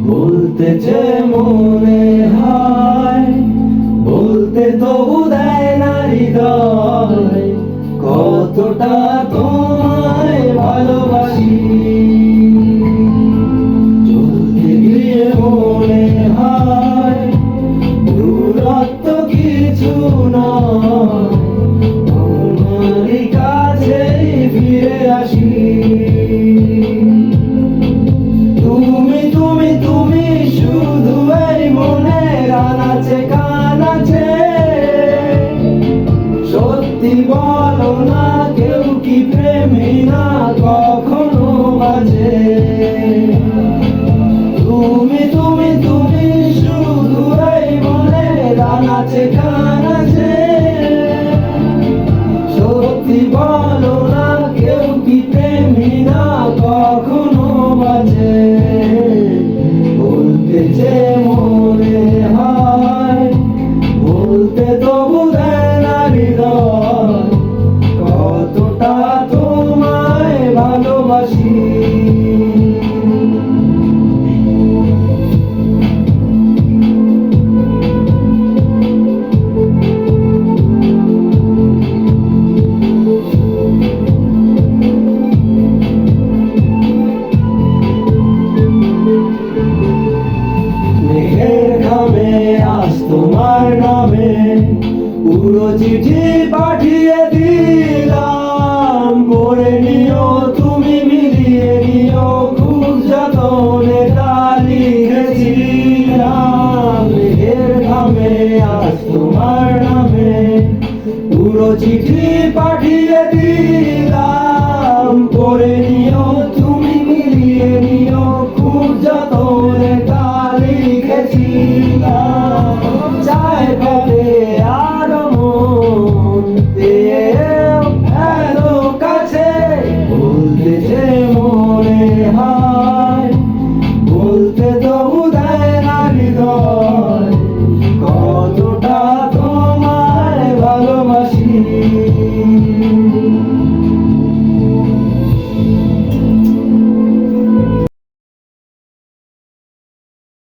বলতে যে মনে হয় বলতে তবু দেয় না হৃদয়, কতটা তোমায় ভালোবাসি। চলতে গিয়ে মনে হয় দূরত্ব কিছু নয়, তোমারই কাছেই ফিরে আসি। তুমি শুধু এই মনের আনাচে কানাচে, সত্যি বলো না কেউ কি প্রেমী না কখনো বাজে। তুমি শুধু এই মনের আনাচে কানাচে, সত্যি বলো না কেউ কি প্রেমী না কখনো বাজে। বলতে যে মনে হয় বলতে তবু দেয় না হৃদয়, কতটা তোমায় ভালোবাসি। আজ তোমার নামে পুরো চিঠি পাঠিয়ে দিলাম, পড়ে নিও তুমি মিলিয়ে নিও, খুব যতনে তা লিখেছিলাম। মেঘের ঘামে আজ তোমার নামে পুরো চিঠি পাঠিয়ে